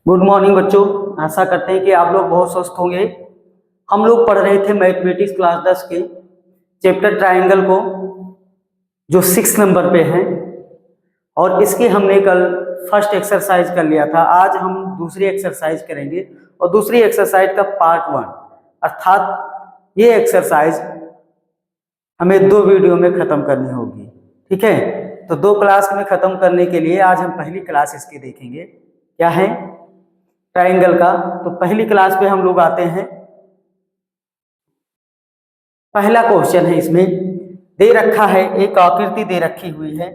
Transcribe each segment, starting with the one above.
Good morning बच्चों, आशा करते हैं कि आप लोग बहुत स्वस्थ होंगे। हम लोग पढ़ रहे थे मैथमेटिक्स क्लास 10 के चैप्टर ट्रायंगल को, जो 6 नंबर पे है, और इसकी हमने कल फर्स्ट एक्सरसाइज कर लिया था। आज हम दूसरी एक्सरसाइज करेंगे और दूसरी एक्सरसाइज का पार्ट 1, अर्थात ये एक्सरसाइज हमें 2 वीडियो में ख़त्म करनी होगी। ठीक है, तो 2 क्लास में ख़त्म करने के लिए आज हम पहली क्लास इसकी देखेंगे। क्या है? ट्रायंगल का। तो पहली क्लास पे हम लोग आते हैं। पहला क्वेश्चन है, इसमें दे रखा है, एक आकृति दे रखी हुई है।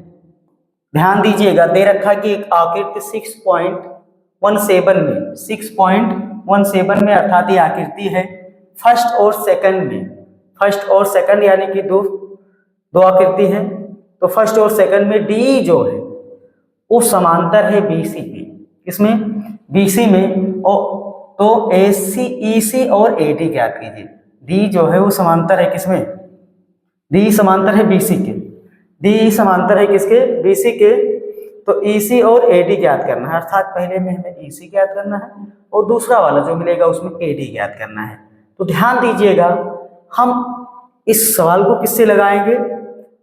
ध्यान दीजिएगा, दे रखा कि एक आकृति 6.17 में अर्थात ये आकृति है फर्स्ट और सेकंड यानी कि दो आकृति है। तो फर्स्ट और सेकंड में डी जो है वो समांतर है बीसी के। इसमें बीसी में तो एसी ईसी और एडी ज्ञात कीजिए। डी जो है वो समांतर है किसमें? डी समांतर है बीसी के। डी समांतर है किसके? बीसी के। तो ईसी और एडी ज्ञात करना है, अर्थात पहले में हमें ईसी ज्ञात करना है और दूसरा वाला जो मिलेगा उसमें एडी ज्ञात करना है। तो ध्यान दीजिएगा, हम इस सवाल को किससे लगाएंगे?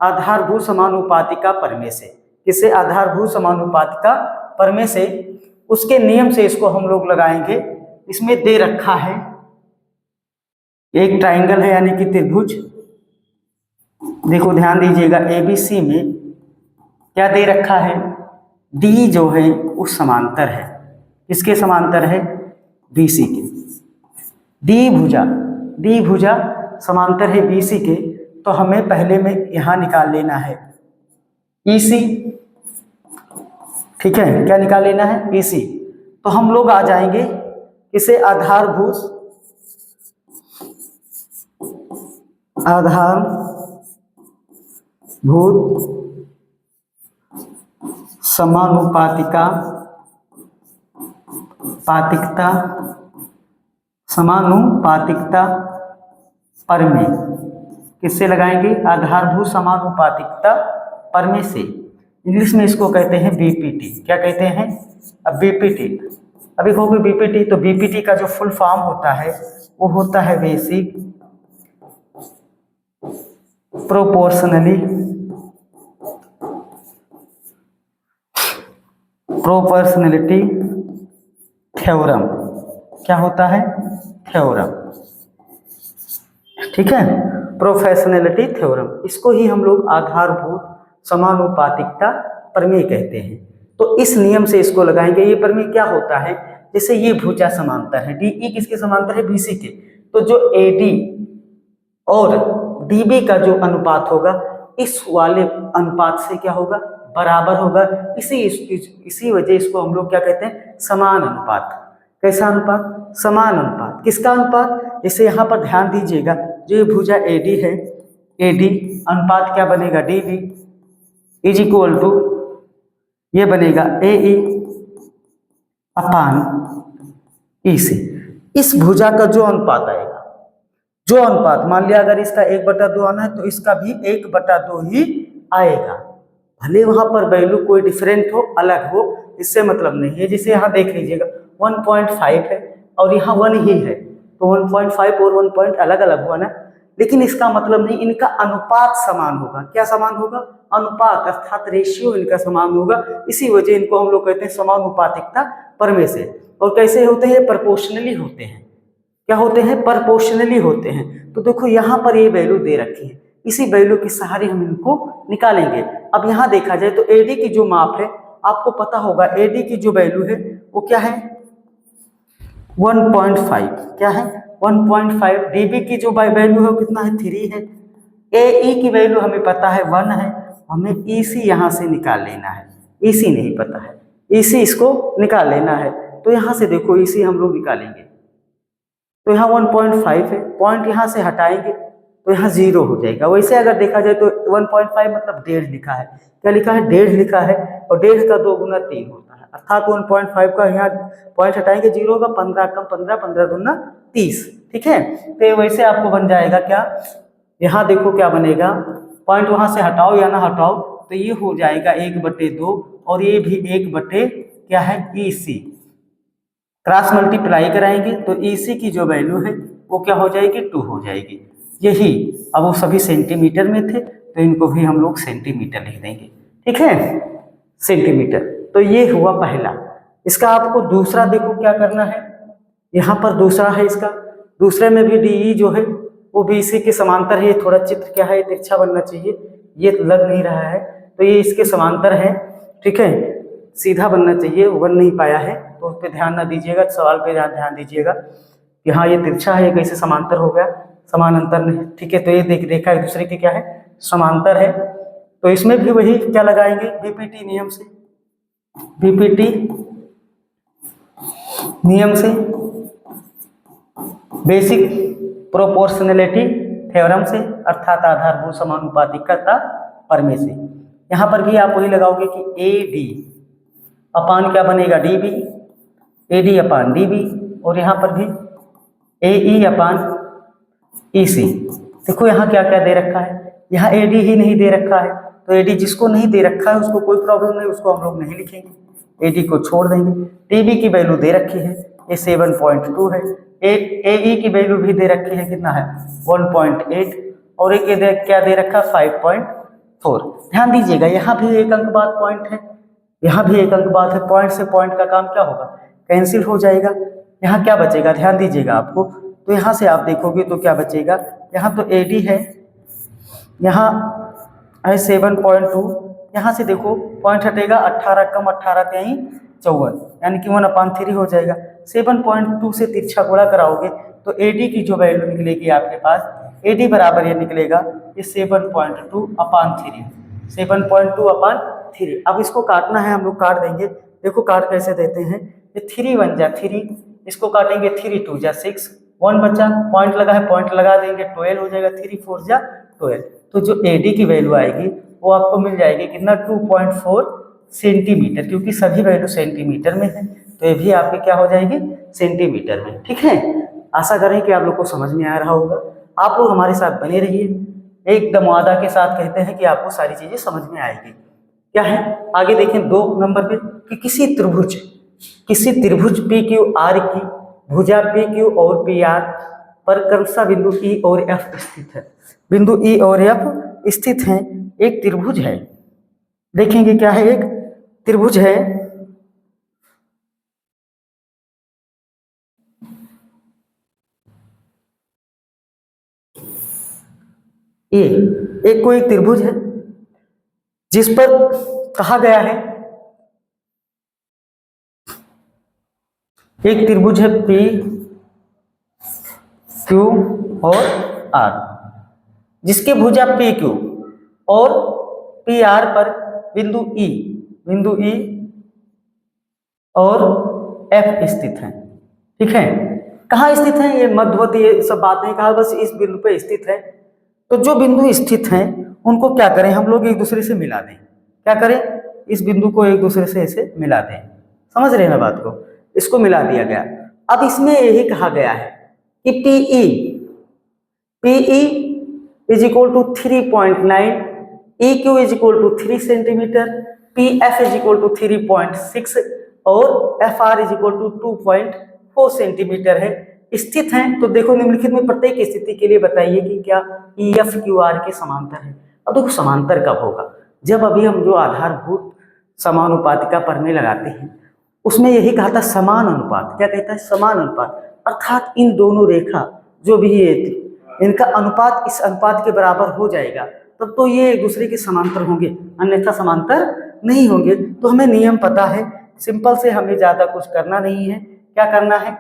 आधारभूत समानुपातिका प्रमेय से। किससे? आधारभूत समानुपातिका प्रमेय से। उसके नियम से इसको हम लोग लगाएंगे। इसमें दे रखा है एक ट्रायंगल है यानी कि त्रिभुज। देखो ध्यान दीजिएगा, एबीसी में क्या दे रखा है? डी जो है वो समांतर है। किसके समांतर है? बीसी के। डी भुजा समांतर है बीसी के। तो हमें पहले में यहां निकाल लेना है ईसी। ठीक है, क्या निकाल लेना है? ईसी। तो हम लोग आ जाएंगे इसे आधारभूत समानुपातिका प्रमेय। किससे लगाएंगे? आधारभूत समानुपातिकता प्रमेय से। इंग्लिश में इसको कहते हैं बीपीटी। क्या कहते हैं? अब बीपीटी, अभी कहोगे बीपीटी, तो बीपीटी का जो फुल फॉर्म होता है वो होता है बेसिक प्रोपोर्शनलिटी थ्योरम। क्या होता है? थ्योरम। ठीक है, प्रोपोर्शनलिटी थ्योरम। इसको ही हम लोग आधारभूत समानुपातिकता प्रमेय कहते हैं। तो इस नियम से इसको लगाएंगे। ये प्रमेय क्या होता है? जैसे ये भुजा समांतर है, डीई किसके समांतर है? बीसी के। तो जो एडी और डीबी का जो अनुपात होगा, इस वाले अनुपात से क्या होगा? बराबर होगा। इसी वजह इसको हम लोग क्या कहते हैं? समान अनुपात। कैसा अनुपात? समान अनुपात। किसका अनुपात? जैसे यहाँ पर ध्यान दीजिएगा, जो ये भुजा एडी है, एडी अनुपात क्या बनेगा? डीबी इज इक्वल टू ये बनेगा एई अपान ईसी। इस भुजा का जो अनुपात आएगा, जो अनुपात, मान लिया अगर इसका 1/2 आना है तो इसका भी 1/2 ही आएगा। भले वहां पर वैल्यू कोई डिफरेंट हो, अलग हो, इससे मतलब नहीं है। जिसे यहाँ देख लीजिएगा 1.5 है और यहाँ 1 ही है, तो 1.5 और 1 पॉइंट अलग अलग हुआ ना, लेकिन इसका मतलब नहीं, इनका अनुपात समान होगा। क्या समान होगा? अनुपात, अर्थात रेशियो इनका समान होगा। इसी वजह इनको हम लोग कहते हैं समानुपातिकता प्रमेय से। और कैसे होते हैं? प्रोपोर्शनली होते हैं। क्या होते हैं? प्रोपोर्शनली होते हैं। तो देखो यहाँ पर ये वैल्यू दे रखी है, इसी वैल्यू के सहारे हम इनको निकालेंगे। अब यहाँ देखा जाए तो एडी की जो माप है, आपको पता होगा एडी की जो वैल्यू है वो क्या है? 1.5। क्या है? 1.5। डीबी की जो वैल्यू है वो कितना है? 3 है। एई की वैल्यू हमें पता है 1 है। हमें ईसी यहाँ से निकाल लेना है। ईसी नहीं पता है, ईसी इसको निकाल लेना है। तो यहाँ से देखो ईसी हम लोग निकालेंगे, तो यहाँ 1.5 है, पॉइंट यहाँ से हटाएंगे तो यहाँ 0 हो जाएगा। वैसे अगर देखा जाए तो 1.5 मतलब 1.5 लिखा है। क्या लिखा है? 1.5 लिखा है, और 1.5 का 2 गुना 3 होता है, अर्थात 1.5 का यहाँ पॉइंट हटाएंगे, 0 होगा, 15 कम 15, 15 दूना 30। ठीक है, तो वैसे आपको बन जाएगा क्या? यहाँ देखो क्या बनेगा, पॉइंट वहाँ से हटाओ या ना हटाओ तो ये हो जाएगा 1/2 और ये भी 1/2 क्या है EC, क्रॉस मल्टीप्लाई कराएंगे तो EC की जो वैल्यू है वो क्या हो जाएगी 2 हो जाएगी। यही, अब वो सभी सेंटीमीटर में थे तो इनको भी हम लोग सेंटीमीटर लिख देंगे, ठीक है, सेंटीमीटर। तो ये हुआ पहला। इसका आपको दूसरा देखो क्या करना है, यहाँ पर दूसरा है इसका, दूसरे में भी DE जो है वो भी इसी के समांतर है। ये थोड़ा चित्र क्या है, तिरछा बनना चाहिए, ये लग नहीं रहा है तो ये इसके समांतर है, ठीक है, सीधा बनना चाहिए, वो बन नहीं पाया है तो उस पर ध्यान ना दीजिएगा, सवाल पे ध्यान दीजिएगा कि हाँ ये तिरछा है, ये कैसे समांतर हो गया, समानांतर नहीं, ठीक है। तो ये रेखा एक दूसरे की क्या है, समांतर है। तो इसमें भी वही क्या लगाएंगे, BPT नियम से, BPT नियम से, बेसिक प्रोपोर्शनैलिटी थ्योरम से, अर्थात आधारभूत समानुपातिकता प्रमेय से। यहाँ पर भी आप वही लगाओगे कि AD अपान क्या बनेगा DB, AD अपान DB, और यहाँ पर भी AE अपान EC। देखो यहाँ क्या क्या दे रखा है, यहाँ AD ही नहीं दे रखा है, तो AD जिसको नहीं दे रखा है उसको कोई प्रॉब्लम नहीं, उसको हम लोग नहीं लिखेंगे, AD को छोड़ देंगे। DB की वैल्यू दे रखी है, ये 7.2 है, AE की वैल्यू भी दे रखी है, कितना है 1.8, और एक क्या दे रखा 5.4। ध्यान दीजिएगा यहाँ भी एक अंक बाद पॉइंट है, यहाँ भी एक अंक बाद है, पॉइंट से पॉइंट का काम क्या होगा, कैंसिल हो जाएगा। यहाँ क्या बचेगा, ध्यान दीजिएगा आपको, तो यहाँ से आप देखोगे तो क्या बचेगा, यहाँ तो AD है, यहाँ है 7.2, यहाँ से देखो पॉइंट हटेगा, 18 कम 18 त्याई 54, यानी कि 1/3 हो जाएगा। 7.2 से तिरछा गुणा कराओगे तो AD की जो वैल्यू निकलेगी आपके पास, AD बराबर ये निकलेगा, ये 7.2/3, 7.2/3। अब इसको काटना है, हम लोग काट देंगे, देखो काट कैसे देते हैं, ये 3 1 जा 3, इसको काटेंगे 3 2 जा 6, 1 बचा, पॉइंट लगा है, पॉइंट लगा देंगे, 12 हो जाएगा, 3 4 जा 12। तो जो AD की वैल्यू आएगी वो आपको मिल जाएगी कितना, 2.4 सेंटीमीटर, क्योंकि सभी वैल्यू सेंटीमीटर में है, तो ये भी आपकी क्या हो जाएगी, सेंटीमीटर में, ठीक है। आशा करें कि आप लोग को समझ में आ रहा होगा। आप लोग हमारे साथ बने रहिए, एकदम वादा के साथ कहते हैं कि आपको सारी चीजें समझ में आएगी। क्या है आगे देखें 2 नंबर पे, कि किसी त्रिभुज PQR की भुजा PQ और PR पर क्रमशः बिंदु E और F स्थित है, बिंदु E और F स्थित हैं, एक त्रिभुज है। देखेंगे क्या है, एक त्रिभुज है, ये एक त्रिभुज है जिस पर कहा गया है, एक त्रिभुज है P Q और R, जिसके भुजा PQ और PR पर बिंदु E और F स्थित है, ठीक है। कहाँ स्थित है, ये मध्यवर्ती, ये सब बात नहीं कहा, बस इस बिंदु पे स्थित है। तो जो बिंदु स्थित हैं उनको क्या करें, हम लोग एक दूसरे से मिला दें, क्या करें, इस बिंदु को एक दूसरे से ऐसे मिला दें, समझ रहे हैं ना बात को, इसको मिला दिया गया। अब इसमें यही कहा गया है कि PE is equal to 3.9, EQ is equal to 3 centimetre, PF is equal to 3.6 और FR is equal to 2.4 centimetre है, स्थित हैं। तो देखो निम्नलिखित में प्रत्येक स्थिति के लिए बताइए कि क्या EF QR के समांतर है। अब देखो समांतर कब होगा, जब अभी हम जो आधारभूत समानुपातिका प्रमेय लगाते हैं उसमें यही कहा था समान अनुपात, क्या कहता है, समान अनुपात, अर्थात इन दोनों रेखा जो भी है इनका अनुपात इस अनुपात के बराबर हो जाएगा, तब तो ये एक दूसरे के समांतर होंगे, अन्यथा समांतर नहीं होंगे। तो हमें नियम पता है, सिंपल से, हमें ज़्यादा कुछ करना नहीं है। क्या करना है,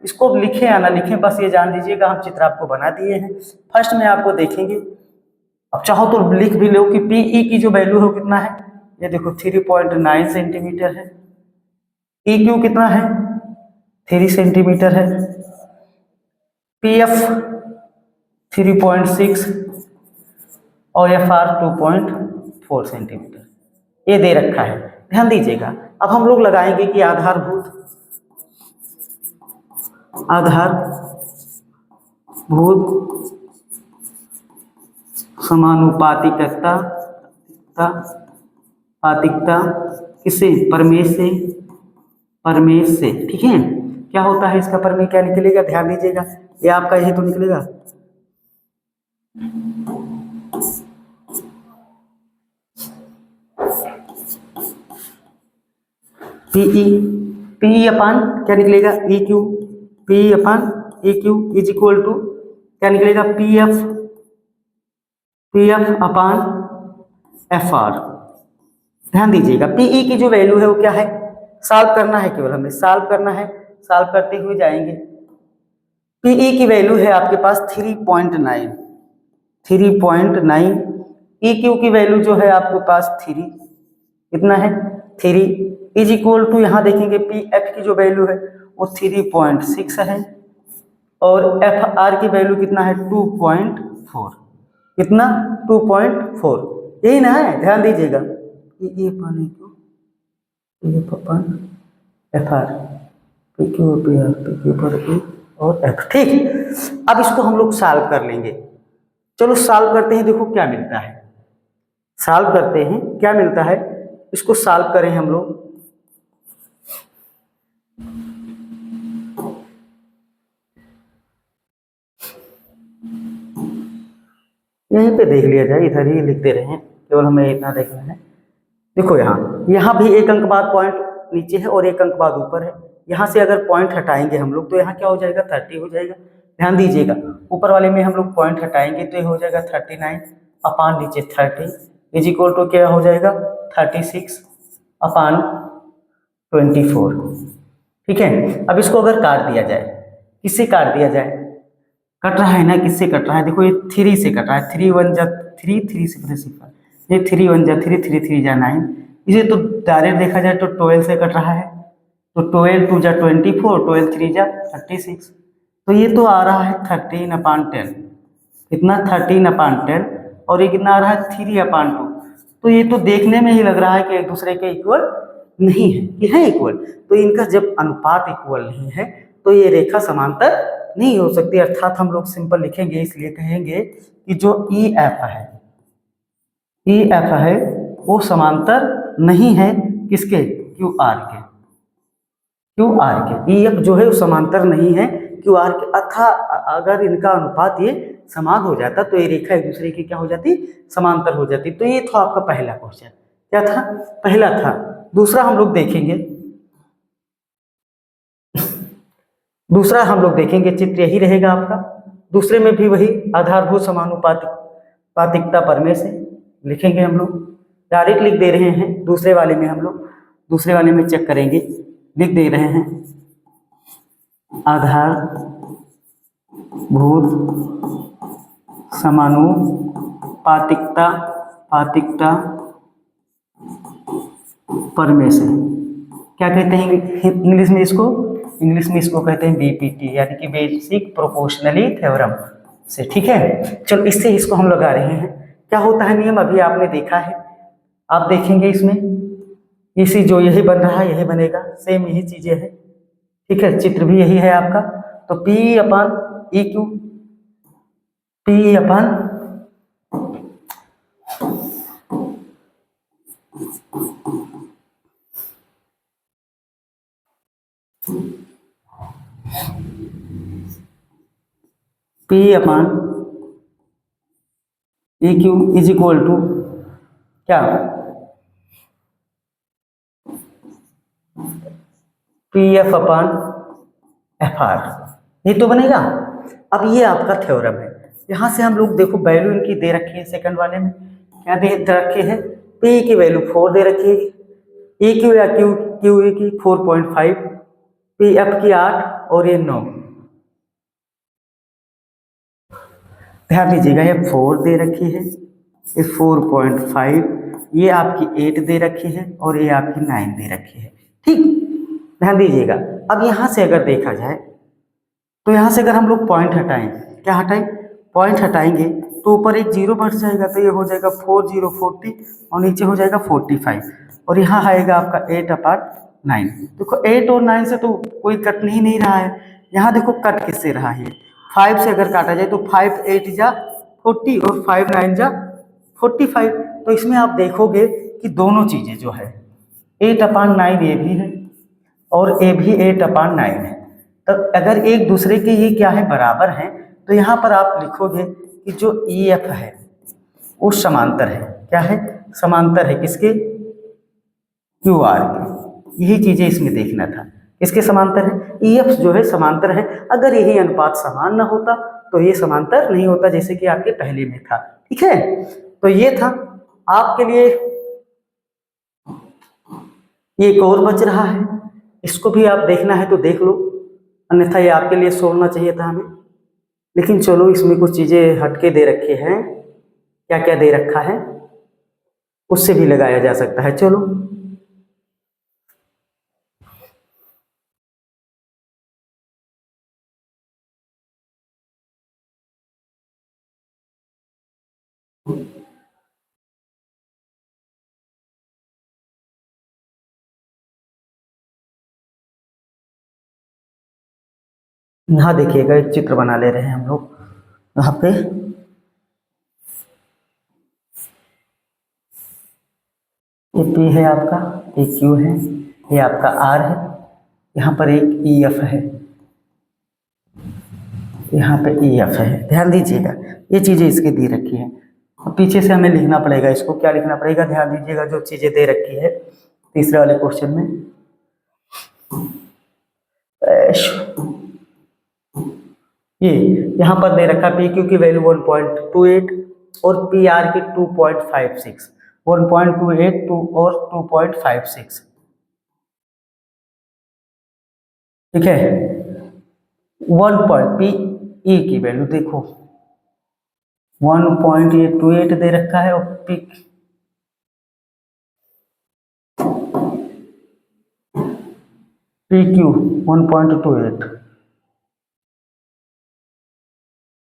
इसको लिखें या ना लिखें, बस ये जान लीजिएगा हम चित्र आपको बना दिए हैं। फर्स्ट में आपको देखेंगे, अब चाहो तो लिख भी लो कि PE की जो वैल्यू है कितना है, ये देखो 3.9 सेंटीमीटर है, EQ कितना है 3 सेंटीमीटर है, PF 3.6 और FR 2.4 सेंटीमीटर, ये दे रखा है, ध्यान दीजिएगा। अब हम लोग लगाएंगे कि आधारभूत समानुपातिकता किसे प्रमेय से प्रमेय से। ठीक है, क्या होता है इसका प्रमेय, क्या निकलेगा, ध्यान दीजिएगा, ये आपका यही तो निकलेगा। पीई, पी अपान क्या निकलेगा, E Q, P upon E Q is equal to क्या निकलेगा, P F upon F R. ध्यान दीजिएगा, पीई की जो वैल्यू है वो क्या है, सॉल्व करना है, केवल हमें सॉल्व करना है, सॉल्व करते हुए जाएंगे। पीई की वैल्यू है आपके पास 3.9, 3.9। ई क्यू की वैल्यू जो है आपके पास 3, कितना है 3, इज इक्वल टू यहाँ देखेंगे पी एफ की जो वैल्यू है वो 3.6 है, और एफ आर की वैल्यू कितना है 2.4, कितना 2.4, यही ना है, ध्यान दीजिएगा। ये पानी क्यों, ये पान F R, P Q P R, P Q पर ई और एफ। ठीक, अब इसको हम लोग सॉल्व कर लेंगे। चलो सॉल्व करते हैं, देखो क्या मिलता है, सॉल्व करते हैं क्या मिलता है, इसको सॉल्व करें हम लोग। यहीं पे देख लिया जाए, इधर ही लिखते रहें, केवल हमें इतना देखना है। देखो यहाँ भी एक अंक बाद पॉइंट नीचे है और एक अंक बाद ऊपर है, यहाँ से अगर पॉइंट हटाएंगे हम लोग तो यहाँ क्या हो जाएगा 30 हो जाएगा। ध्यान दीजिएगा, ऊपर वाले में हम लोग पॉइंट हटाएंगे तो ये हो जाएगा 39 अपान नीचे 30 इज इक्वल टू क्या हो जाएगा 36 अपान 24। ठीक है, अब इसको अगर काट दिया जाए, किससे काट दिया जाए, कट रहा है ना, किससे कट रहा है, देखो ये 3 से कट रहा है, 3 1 जा 3, 3 से 0, ये 3 1 जा 3, 3 3 जा 9, इसे तो डायरेक्ट देखा जाए तो 12 से कट रहा है, तो 12 2 जा 24, 12 3 जा 36, तो ये तो आ रहा है 13/10, कितना 13/10, और ये कितना आ रहा है 3/2, तो ये तो देखने में ही लग रहा है कि एक दूसरे के इक्वल नहीं है, ये है इक्वल, तो इनका जब अनुपात इक्वल नहीं है तो ये रेखा समांतर नहीं हो सकती, अर्थात हम लोग सिंपल लिखेंगे, इसलिए कहेंगे कि जो ई एफ है वो समांतर नहीं है किसके, क्यू आर के, ई एफ जो है वो समांतर नहीं है क्यू आर के, अर्थात अगर इनका अनुपात ये समान हो जाता तो ये रेखा एक दूसरे की क्या हो जाती, समांतर हो जाती। तो ये था आपका पहला क्वेश्चन, क्या था, पहला था। दूसरा हम लोग देखेंगे, दूसरा हम लोग देखेंगे, चित्र यही रहेगा आपका। दूसरे में भी वही आधारभूत समानुपातिकता प्रमेय से लिखेंगे हम लोग, डायरेक्ट लिख दे रहे हैं। दूसरे वाले में हम लोग दूसरे वाले में चेक करेंगे, लिख दे रहे हैं आधारभूत समानुपातिकता प्रमेय से, क्या कहते हैं इंग्लिश में इसको, इंग्लिश में इसको कहते हैं बीपीटी, यानी कि बेसिक प्रोपोर्शनली थ्योरम से। ठीक है, चलो इससे इसको हम लगा रहे हैं। क्या होता है नियम, अभी आपने देखा है, आप देखेंगे इसमें इसी जो यही बन रहा है यही बनेगा, सेम यही चीजें हैं। ठीक है, चित्र भी यही है आपका, तो P upon E Q, P upon P upon E Q is equal to क्या, P F upon F R, ये तो बनेगा। अब ये आपका थ्योरम है, यहाँ से हम लोग देखो वैल्यू इनकी दे रखी है, सेकंड वाले में क्या दे रखे हैं, पी की वैल्यू 4 दे रखी है, ई क्यू या क्यू ए की 4.5, पी एफ की 8 और ये 9। ध्यान दीजिएगा, ये 4 दे रखी है, ये 4.5, ये आपकी 8 दे रखी है और ये आपकी 9 दे रखी है। ठीक, ध्यान दीजिएगा। अब यहाँ से अगर देखा जाए तो यहाँ से अगर हम लोग पॉइंट हटाएं, क्या हटाएं, पॉइंट हटाएंगे तो ऊपर एक 0 बढ़ जाएगा, तो ये हो जाएगा 4 0 40 और नीचे हो जाएगा 45, और यहाँ आएगा आपका 8/9। देखो 8 और 9 से तो कोई कट नहीं रहा है, यहाँ देखो कट किससे रहा है, 5 से अगर काटा जाए तो 5 8 जा 40 और 5 9 जा 45। तो इसमें आप देखोगे कि दोनों चीज़ें जो है 8/9 ये भी है और ए भी 8/9 है। तो अगर एक दूसरे के ये क्या है, बराबर हैं, तो यहाँ पर आप लिखोगे कि जो ई एफ है वो समांतर है। क्या है? समांतर है किसके? क्यू आर के। यही चीजें इसमें देखना था, किसके समांतर है? ई एफ जो है समांतर है। अगर यही अनुपात समान ना होता तो ये समांतर नहीं होता, जैसे कि आपके पहले में था। ठीक है, तो ये था आपके लिए। ये एक और बच रहा है, इसको भी आप देखना है तो देख लो, अन्यथा ये आपके लिए छोड़ना चाहिए था हमें। लेकिन चलो, इसमें कुछ चीजें हटके दे रखे हैं। क्या क्या दे रखा है, उससे भी लगाया जा सकता है। चलो, यहाँ देखिएगा, एक चित्र बना ले रहे हैं हम लोग। यहाँ पे ये P है आपका, ये Q है, ये आपका R है, यहाँ पर एक EF है, यहाँ पे EF है। ध्यान दीजिएगा, ये चीजें इसकी दी रखी है। पीछे से हमें लिखना पड़ेगा इसको। क्या लिखना पड़ेगा? ध्यान दीजिएगा, जो चीजें दे रखी है तीसरे वाले क्वेश्चन में। ये यहाँ पर दे रखा पी क्यू की वैल्यू 1.28 और पी आर की 2.56, 1.28 और 2.56। ठीक है, 1 पी ई की वैल्यू देखो 1.28 दे रखा है, और पी क्यू 1.28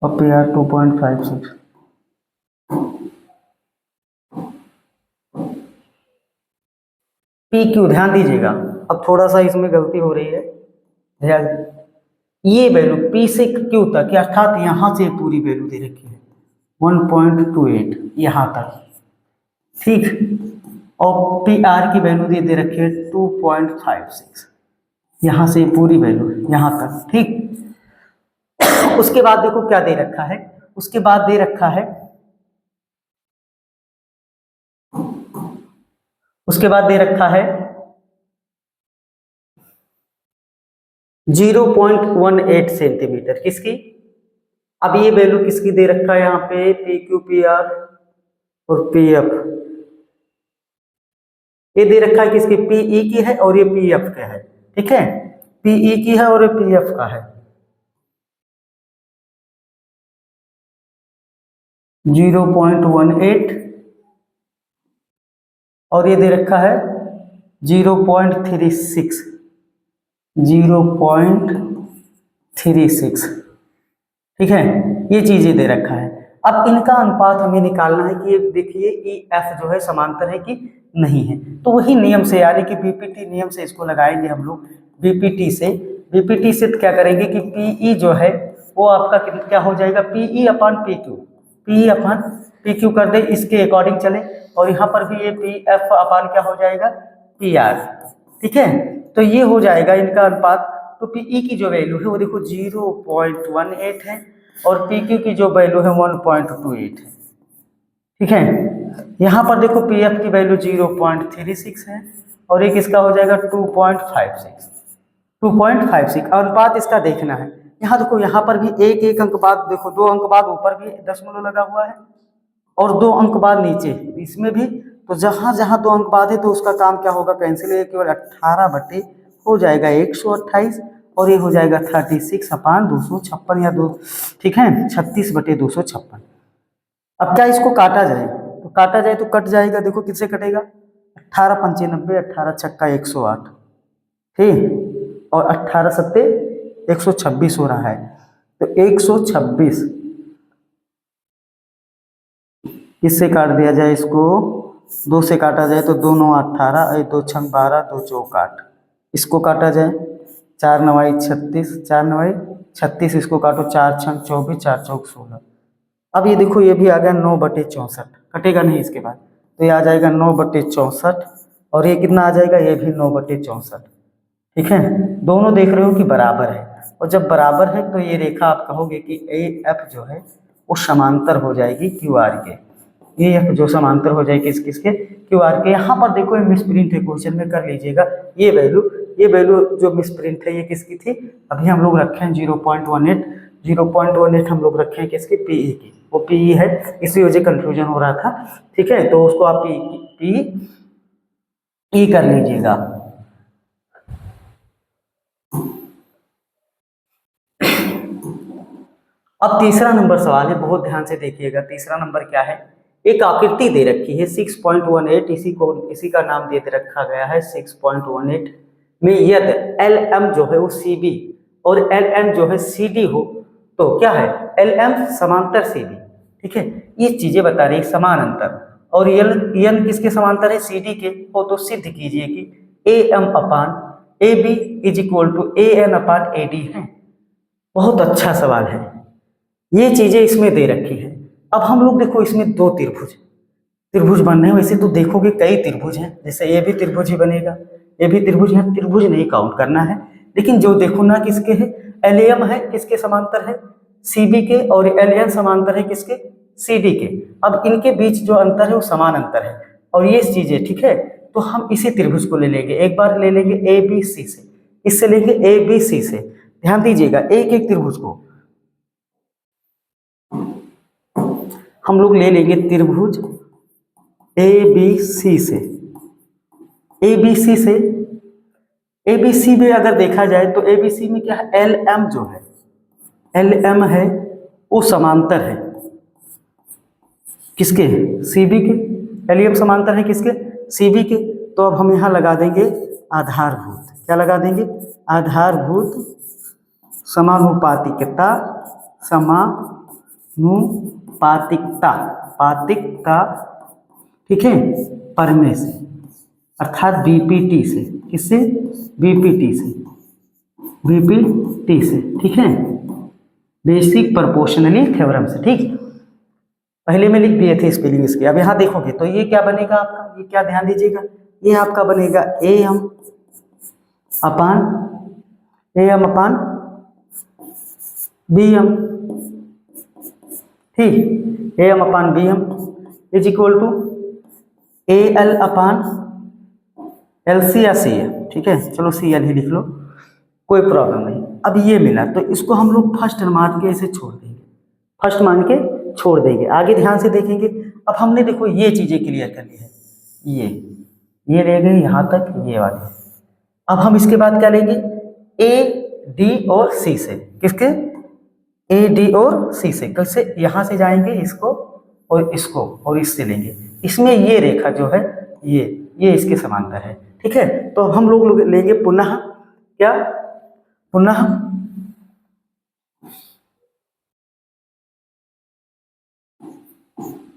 और पी आर 2.56। पी क्यू, ध्यान दीजिएगा, अब थोड़ा सा इसमें गलती हो रही है। ध्यान, ये वैल्यू पी से क्यू तक, अर्थात यहां से पूरी वैल्यू दे रखी है 1.28 यहां तक। ठीक, और पी आर की वैल्यू दे रखी है 2.56, यहां से पूरी वैल्यू यहां तक। ठीक, उसके बाद देखो क्या दे रखा है, उसके बाद दे रखा है, उसके बाद दे रखा है 0.18 सेंटीमीटर। किसकी? अब ये वैल्यू किसकी दे रखा है यहाँ पे? पी क्यू, पी आर और पी एफ। ये दे रखा है किसकी? पीई की है और ये पी एफ का है। ठीक है, पीई की है और ये पी एफ का है। 0.18 और ये दे रखा है 0.36, 0.36। ठीक है, ये चीजें दे रखा है। अब इनका अनुपात हमें निकालना है कि देखिए ई एफ जो है समांतर है कि नहीं है। तो वही नियम से, यानी कि बीपीटी नियम से इसको लगाएंगे हम लोग। बीपीटी से क्या करेंगे कि पीई जो है वो आपका क्या हो जाएगा? PE upon P Q, P upon P Q कर दे, इसके अकॉर्डिंग चले। और यहाँ पर भी ये पी एफ अपान क्या हो जाएगा? P R. ठीक है, तो ये हो जाएगा इनका अनुपात। तो पीई की जो वैल्यू है वो देखो 0.18 है और पी क्यू की जो वैल्यू है 1.28 है। ठीक है, यहाँ पर देखो पी एफ की वैल्यू 0.36 है और एक इसका हो जाएगा 2.56, 2.56। अनुपात इसका देखना है। यहाँ देखो, यहाँ पर भी एक एक अंक बाद देखो, 2 अंक बाद ऊपर भी दशमलव लगा हुआ है और 2 अंक बाद नीचे, इसमें भी। तो जहाँ जहाँ 2 अंक बाद है तो उसका काम क्या होगा? कैंसिल है, केवल 18 बटे हो जाएगा 128 और ये हो जाएगा 36/256 या 2। ठीक है, 36/256। अब क्या इसको काटा जाए? तो काटा जाए तो कट जाएगा। देखो किससे कटेगा? 18×5 = 18 छक्का 108। ठीक, और 18 सत्ते 126 हो रहा है। तो 126 किससे काट दिया जाए? इसको 2 से काटा जाए तो 2 9 18, 2 6 12, 2 चौक 8। इसको काटा जाए 4 9 36, 4 9 36, इसको काटो 4 6 24, 4 चौक 16। अब ये देखो, ये भी आ गया 9/64, कटेगा नहीं इसके बाद। तो ये आ जाएगा 9/64 और ये कितना आ जाएगा? ये भी 9/64। ठीक है, दोनों देख रहे हो कि बराबर है, और जब बराबर है तो ये रेखा आप कहोगे कि ए एफ जो है वो समांतर हो जाएगी क्यू आर के, ये एफ जो समांतर हो जाएगी किसके क्यू आर के। यहाँ पर देखो ये मिस प्रिंट है, क्वेश्चन में कर लीजिएगा, ये वैल्यू जो मिस प्रिंट है ये किसकी थी, अभी हम लोग रखे हैं 0.18 हम लोग रखे हैं किसकी, पीई की, वो पीई है, इसी वजह कंफ्यूजन हो रहा था। ठीक है, तो उसको आप पी कर लीजिएगा। अब तीसरा नंबर सवाल है, बहुत ध्यान से देखिएगा। तीसरा नंबर क्या है, एक आकृति दे रखी है 6.18, इसी का नाम दे रखा गया है 6.18 में यदि एल एम जो है वो सी बी और एल एन जो है सी डी हो तो क्या है, एल एम समांतर सी डी। ठीक है, ये चीजें बता रही है समान अंतर, और एन किसके समांतर है, सी डी के हो, तो सिद्ध कीजिए कि A M upon A B is equal to A N upon A D है। बहुत अच्छा सवाल है, ये चीजें इसमें दे रखी है। अब हम लोग देखो इसमें दो त्रिभुज बनने हैं, वैसे तो देखोगे कई त्रिभुज हैं, जैसे ये भी त्रिभुज ही बनेगा, ये भी त्रिभुज है, त्रिभुज नहीं काउंट करना है, लेकिन जो देखो ना किसके है, एलएम है किसके समांतर है, सीबी के, और एलएन समांतर है किसके, सीडी के। अब इनके बीच जो अंतर है वो समान अंतर है, और ये चीजें ठीक है, तो हम इसी त्रिभुज को ले लेंगे, एक बार ले लेंगे ए बी सी से, इससे लेंगे ए बी सी से। ध्यान दीजिएगा, एक एक त्रिभुज को हम लोग ले लेंगे त्रिभुज ए बी सी से, ए बी सी से, ए बी सी में अगर देखा जाए तो ए बी सी में क्या है, एल एम जो है, एल एम है वो समांतर है किसके, सी बी के, एल एम समांतर है किसके, सी बी के। तो अब हम यहाँ लगा देंगे आधारभूत, क्या लगा देंगे, आधारभूत समानुपातिकता, पातिकता, ठीक है, परमेय से, अर्थात बीपीटी से, किससे, बीपीटी से, ठीक है, बेसिक प्रोपोर्शनली थ्योरम से। ठीक, पहले में लिख दिए थे स्पेलिंग इसके। अब यहाँ देखोगे तो ये क्या बनेगा आपका, ये क्या, ध्यान दीजिएगा, ये आपका बनेगा A M upon B M, ठीक, A M upon B M is equal to A L upon L C या सी है। ठीक है, चलो सी एल ही लिख लो, कोई प्रॉब्लम नहीं। अब ये मिला तो इसको हम लोग फर्स्ट मान के ऐसे छोड़ देंगे, आगे ध्यान से देखेंगे। अब हमने देखो ये चीजें क्लियर कर ली है, ये रह गई यहाँ तक, ये वाली। अब हम इसके बाद क्या लेंगे, ए डी और सी से, किसके, ए डी और सी से, कैसे, यहाँ से जाएंगे इसको और इसको और इससे लेंगे, इसमें ये रेखा जो है ये इसके समांतर है। ठीक है, तो हम लोग लेंगे पुनः क्या,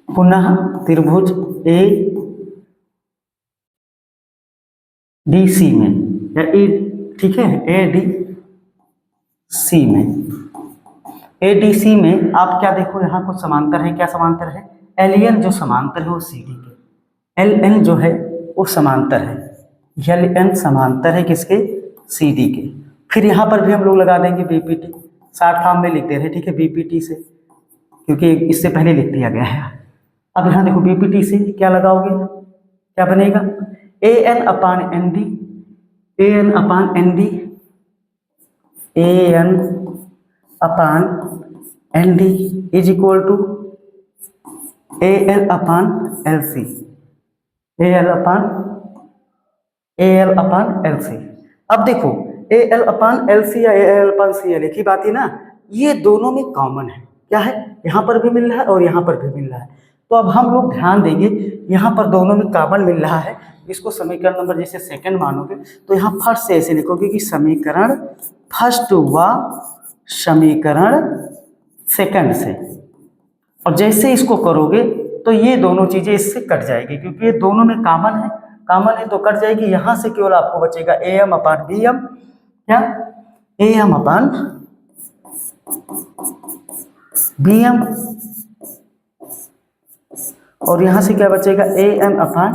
पुनः त्रिभुज ए डी सी में, या ए, ठीक है, ए डी सी में आप क्या देखो, यहाँ कुछ समांतर है, क्या समांतर है, एल जो समांतर है वो सी डी के, एल एन जो है वो समांतर है, एल एन समांतर है किसके, सी डी के। फिर यहाँ पर भी हम लोग लगा देंगे बीपीटी, शॉर्ट फॉर्म में लिखते रहे, ठीक है, बीपीटी से, क्योंकि इससे पहले लिख दिया गया है। अब यहाँ देखो बीपीटी से क्या लगाओगे, क्या बनेगा, A N upon N D, A N upon N D, A N upon N D is equal to A L upon L C, A L upon L C. अब देखो ए एल अपान एल सी या ए L अपान C L, एक ही बात है ना, ये दोनों में कॉमन है, क्या है, यहाँ पर भी मिल रहा है और यहाँ पर भी मिल रहा है। तो अब हम लोग ध्यान देंगे, यहाँ पर दोनों में कॉमन मिल रहा है, इसको समीकरण नंबर जैसे सेकंड मानोगे तो यहाँ फर्स्ट से ऐसे लिखोगे कि समीकरण फर्स्ट व समीकरण सेकंड से, और जैसे इसको करोगे तो ये दोनों चीजें इससे कट जाएगी, क्योंकि ये दोनों में कॉमन है तो कट जाएगी। यहाँ से केवल आपको बचेगा A M upon B M, क्या, A M upon B M, और यहाँ से क्या बचेगा, A M upon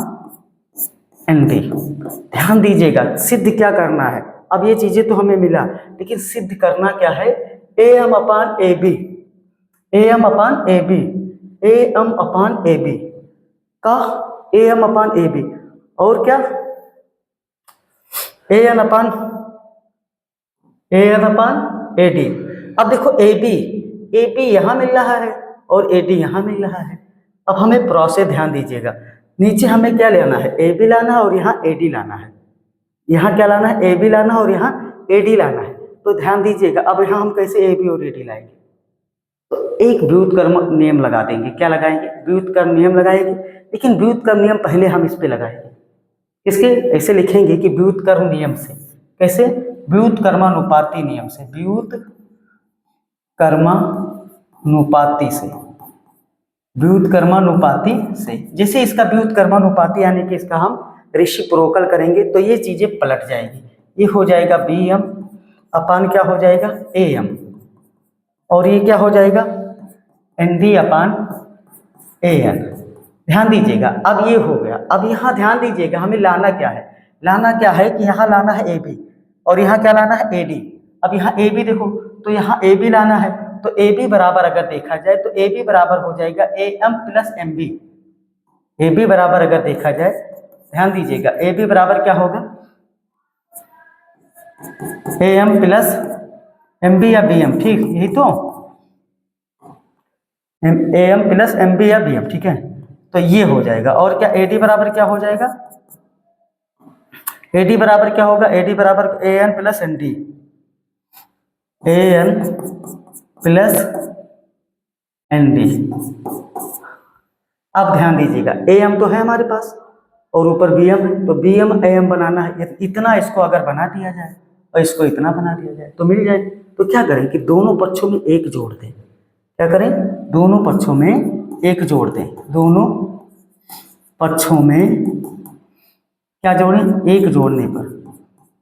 N D. ध्यान दीजिएगा, सिद्ध क्या करना है, अब ये चीजें तो हमें मिला, लेकिन सिद्ध करना क्या है, AM upon AB, AM upon AB, AM upon AB का AM अपान AB, और क्या AN अपान AD। अब देखो AB यहां मिल रहा है और AD यहां मिल रहा है। अब हमें प्रोसेस ध्यान दीजिएगा, नीचे हमें क्या लेना है, AB लाना है और यहाँ AD लाना है, यहाँ क्या लाना है, AB लाना है और यहाँ AD लाना है। तो ध्यान दीजिएगा, अब यहाँ हम कैसे AB और AD लाएंगे, तो एक व्युत्क्रम नियम लगा देंगे। क्या लगाएंगे, व्युत्क्रम नियम लगाएंगे, लेकिन व्युत्क्रम नियम पहले हम इस पे लगाएंगे। इसके ऐसे लिखेंगे कि व्युत्क्रम नियम से, कैसे, व्युत्क्रमानुपाती नियम से, व्युत्क्रमानुपाती से, व्युत्क्रमानुपाती से। जैसे इसका व्युत्क्रमानुपाती यानी कि इसका हम रेसिप्रोकल करेंगे तो ये चीजें पलट जाएगी, ये हो जाएगा BM अपान क्या हो जाएगा AM, और ये क्या हो जाएगा ND अपान AN। ध्यान दीजिएगा, अब ये हो गया। अब यहाँ ध्यान दीजिएगा, हमें लाना क्या है, लाना क्या है कि यहाँ लाना है AB और यहाँ क्या लाना है AD। अब यहाँ AB देखो, तो यहाँ AB लाना है, तो AB बराबर अगर देखा जाए तो AB बराबर हो जाएगा AM प्लस MB। AB बराबर अगर देखा जाए, ध्यान दीजिएगा, AB बराबर क्या होगा, AM प्लस MB या BM, ठीक, यही तो AM प्लस MB या BM, ठीक है। तो ये हो जाएगा, और क्या AD बराबर क्या हो जाएगा, AD बराबर क्या होगा, AD बराबर AN plus ND, AN plus ND। अब ध्यान दीजिएगा, AM तो है हमारे पास और ऊपर BM है, तो BM AM बनाना है, इतना इसको अगर बना दिया जाए और इसको इतना बना दिया जाए तो मिल जाए। तो क्या करें कि दोनों पक्षों में एक जोड़ दें, क्या करें, दोनों पक्षों में एक जोड़ दें, दोनों पक्षों में क्या जोड़ें, एक जोड़ने पर,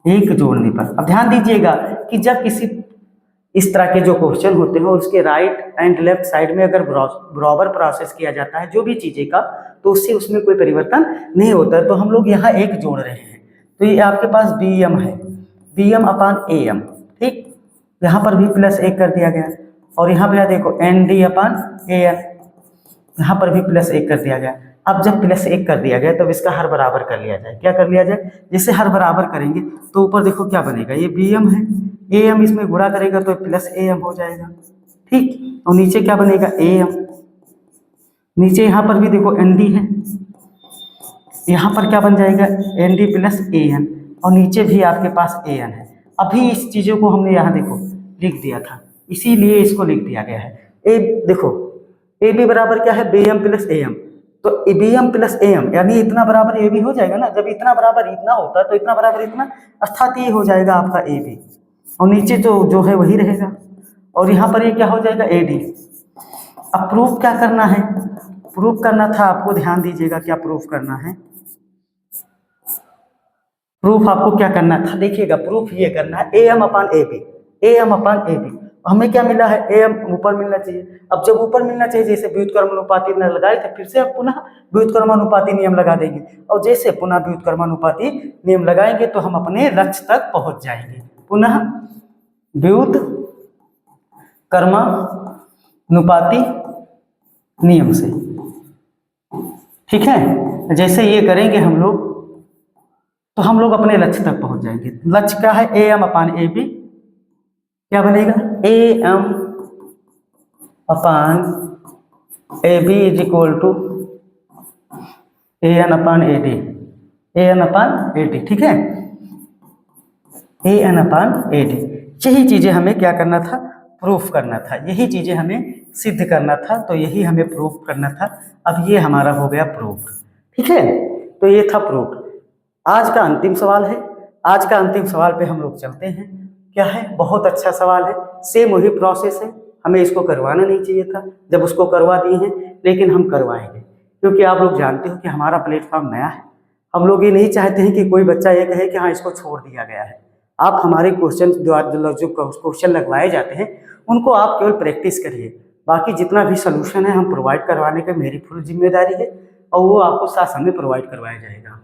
एक जोड़ने पर। अब ध्यान दीजिएगा कि जब किसी इस तरह के जो क्वेश्चन होते हैं उसके राइट एंड लेफ्ट साइड में अगर बराबर प्रोसेस किया जाता है जो भी चीजें का, तो उससे उसमें कोई परिवर्तन नहीं होता। तो हम लोग यहाँ एक जोड़ रहे हैं, तो ये आपके पास BM है, BM अपान AM, ठीक, यहाँ पर भी प्लस 1 कर दिया गया, और यहाँ पे देखो ND अपान AN, यहाँ पर भी प्लस 1 कर दिया गया। अब जब प्लस 1 कर दिया गया तब इसका हर बराबर कर लिया जाए, क्या कर लिया जाए, जैसे हर बराबर करेंगे तो ऊपर देखो क्या बनेगा, ये BM है, AM इसमें गुणा करेगा तो प्लस AM हो जाएगा, ठीक, और नीचे क्या बनेगा AM, नीचे यहाँ पर भी देखो ND है, यहाँ पर क्या बन जाएगा ND प्लस AN, और नीचे भी आपके पास AN है। अभी इस चीज़ों को हमने यहाँ देखो लिख दिया था, इसीलिए इसको लिख दिया गया है। देखो AB बराबर क्या है, BM प्लस AM, तो BM प्लस AM यानी इतना बराबर AB हो जाएगा ना, जब इतना बराबर इतना होता है तो इतना बराबर इतना, अर्थात ये हो जाएगा आपका AB, और नीचे जो है वही रहेगा, और यहाँ पर ये क्या हो जाएगा AD। अब प्रूफ क्या करना है, प्रूफ करना था आपको, ध्यान दीजिएगा क्या प्रूफ करना है, प्रूफ आपको क्या करना था, देखिएगा प्रूफ ये करना है AM upon AB, AM upon AB। हमें क्या मिला है, AM ऊपर मिलना चाहिए। अब जब ऊपर मिलना चाहिए, जैसे व्युत्क्रमानुपाती नियम लगाए थे, फिर से अब पुनः व्युत्क्रमानुपाती नियम लगा देंगे, और जैसे पुनः व्युत्क्रमानुपाती नियम लगाएंगे तो हम अपने लक्ष्य तक पहुंच जाएंगे, पुनः व्युत्क्रमानुपाती नियम से, ठीक है। जैसे ये करेंगे हम लोग तो हम लोग अपने लक्ष्य तक पहुंच जाएंगे। लक्ष्य क्या है, AM अपान AB, क्या बनेगा AM upon AB is equal to AN upon AD, AN upon AD, ठीक है, AN अपान AD। यही चीजें हमें क्या करना था, प्रूफ करना था, यही चीजें हमें सिद्ध करना था, तो यही हमें प्रूफ करना था। अब ये हमारा हो गया प्रूफ, ठीक है, तो ये था प्रूफ। आज का अंतिम सवाल है, आज का अंतिम सवाल पे हम लोग चलते हैं। क्या है, बहुत अच्छा सवाल है, सेम वही प्रोसेस है, हमें इसको करवाना नहीं चाहिए था, जब उसको करवा दिए हैं, लेकिन हम करवाएंगे, क्योंकि आप लोग जानते हो कि हमारा प्लेटफॉर्म नया है। हम लोग ये नहीं चाहते हैं कि कोई बच्चा ये कहे कि हाँ इसको छोड़ दिया गया है। आप हमारे क्वेश्चन जो क्वेश्चन लगवाए जाते हैं उनको आप केवल प्रैक्टिस करिए, बाकी जितना भी सोल्यूशन है हम प्रोवाइड करवाने का मेरी फुल जिम्मेदारी है, और वो आपको साथ समय प्रोवाइड करवाया जाएगा।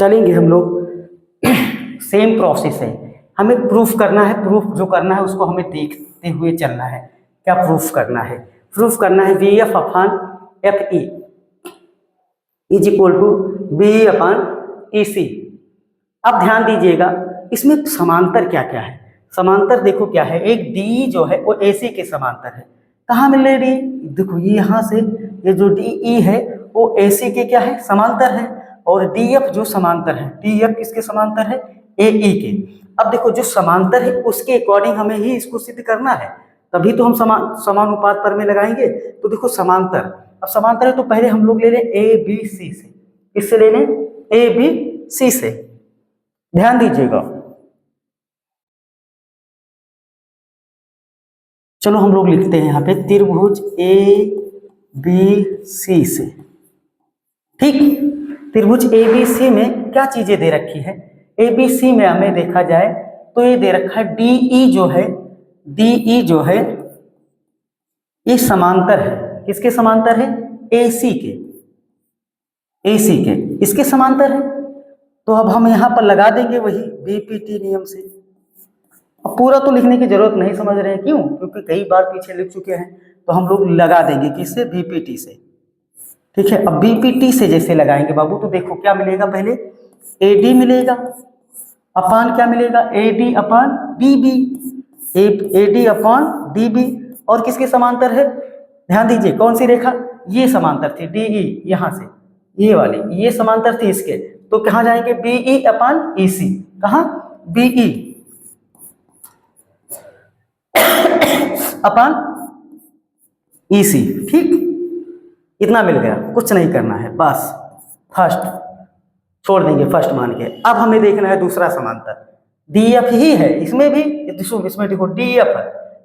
चलेंगे हम लोग। सेम प्रोसेस है, हमें प्रूफ करना है। प्रूफ जो करना है उसको हमें देखते हुए चलना है। क्या प्रूफ करना है? प्रूफ करना है V F upon F E is equal to B upon E C. अब ध्यान दीजिएगा इसमें समांतर क्या क्या है। समांतर देखो क्या है, एक डी जो है वो ए सी के समांतर है। कहाँ मिल रही डी? देखो ये यहाँ से ये जो डी ई है वो ए सी के क्या है? समांतर है। और डी एफ जो समांतर है, डी एफ किसके समांतर है? ए ई के। अब देखो जो समांतर है उसके अकॉर्डिंग हमें ही इसको सिद्ध करना है, तभी तो हम समानुपात पर में लगाएंगे। तो देखो समांतर, अब समांतर है तो पहले हम लोग ले लें ए बी सी से। किससे ले लें? ए बी सी से। ध्यान दीजिएगा, चलो हम लोग लिखते हैं यहाँ पे त्रिभुज ए बी सी से। ठीक, त्रिभुज ए बी सी में क्या चीजें दे रखी है? ए बी सी में हमें देखा जाए तो ये दे रखा है डी ई जो है, डी ई जो है ये समांतर है। किसके समांतर है? ए सी के, ए सी के इसके समांतर है। तो अब हम यहाँ पर लगा देंगे वही बीपीटी नियम से। अब पूरा तो लिखने की जरूरत नहीं, समझ रहे हैं क्यों? क्योंकि कई बार पीछे लिख चुके हैं, तो हम लोग लगा देंगे किससे? बीपीटी से। ठीक है, अब बीपीटी से जैसे लगाएंगे बाबू तो देखो क्या मिलेगा, पहले एडी मिलेगा अपान क्या मिलेगा? एडी अपान डीबी, एडी अपान डीबी। और किसके समांतर है? ध्यान दीजिए कौन सी रेखा? ये समांतर थी डीई, यहाँ से ये वाली, ये समांतर थी इसके। तो कहाँ जाएंगे? BE upon EC. कहाँ? BE upon EC. ठीक, इतना मिल गया, कुछ नहीं करना है बस। फर्स्ट छोड़ देंगे, फर्स्ट मान के। अब हमें देखना है दूसरा समांतर, डी एफ ही है इसमें भी। इसमें देखो डी एफ है,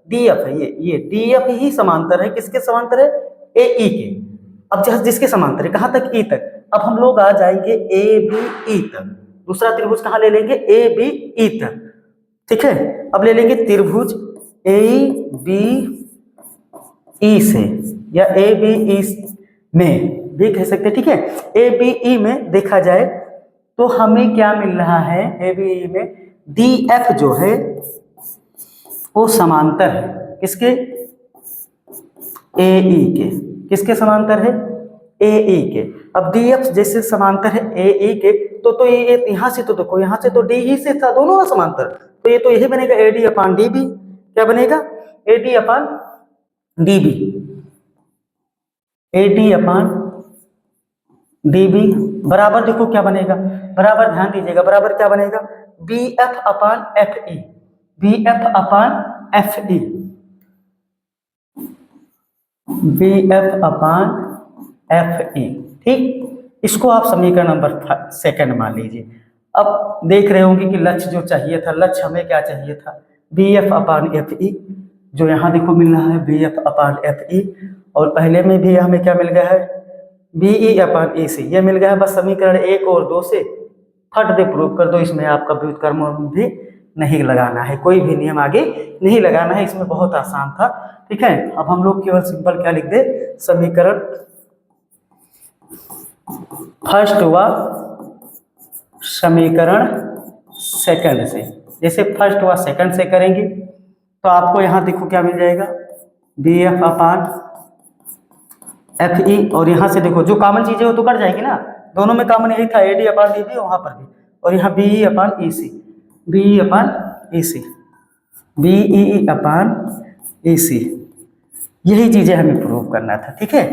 डी एफ है, ये डी एफ ही समांतर है। किसके समांतर है? ए ई के। अब जिसके समांतर है कहाँ तक? ई तक। अब हम लोग आ जाएंगे ए बी ई तक। दूसरा त्रिभुज कहाँ ले लेंगे? ए बी ई तक। ठीक है, अब ले लेंगे त्रिभुज ए बी ई से, या ए बी ई में भी कह सकते हैं। ठीक है, ए बी ई में देखा जाए तो हमें क्या मिल रहा है? ए बी ई में डी एफ जो है वो समांतर है। किसके? ए ई के। किसके समांतर है? ए ई के। अब डी एफ जैसे समांतर है ए ई के, तो ये यहाँ से तो देखो, यहाँ से तो डी ई से था दोनों समांतर, तो ये तो यही बनेगा A D upon D B. क्या बनेगा? A D upon D B, A D upon D B बराबर देखो क्या बनेगा, बराबर ध्यान दीजिएगा, बराबर क्या बनेगा? बी एफ अपान एफ ई, बी एफ अपान एफ ई, बी एफ अपान एफ ई। ठीक, इसको आप समीकरण नंबर सेकंड मान लीजिए। अब देख रहे होंगे कि लक्ष्य जो चाहिए था, लक्ष्य हमें क्या चाहिए था? बी एफ अपान एफ ई, जो यहाँ देखो मिल रहा है बी एफ अपान एफ ई। और पहले में भी हमें क्या मिल गया है? बी ई अपान ए सी, ये मिल गया है। बस समीकरण 1 और 2 से फट दे प्रूव कर दो। इसमें आपका व्युत्क्रम भी नहीं लगाना है, कोई भी नियम आगे नहीं लगाना है, इसमें बहुत आसान था। ठीक है, अब हम लोग केवल सिंपल क्या लिख दे? समीकरण फर्स्ट व समीकरण सेकंड से। जैसे फर्स्ट व सेकंड से करेंगे तो आपको यहाँ देखो क्या मिल जाएगा? बी एफ अपान एफ ई। और यहाँ से देखो जो कॉमन चीजें वो तो कट जाएगी ना, दोनों में कॉमन यही था, A D upon D B, वहाँ पर भी। और यहाँ B E upon E C, B E upon E C, B E upon E C, यही चीजें हमें प्रूव करना था। ठीक है,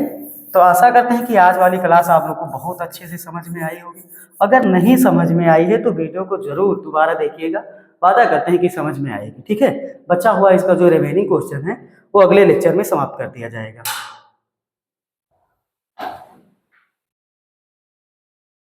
तो आशा करते हैं कि आज वाली क्लास आप लोग को बहुत अच्छे से समझ में आई होगी। अगर नहीं समझ में आई है तो वीडियो को जरूर दोबारा देखिएगा, वादा करते हैं कि समझ में आएगी। ठीक है, बचा हुआ इसका जो रिमेनिंग क्वेश्चन है वो अगले लेक्चर में समाप्त कर दिया जाएगा।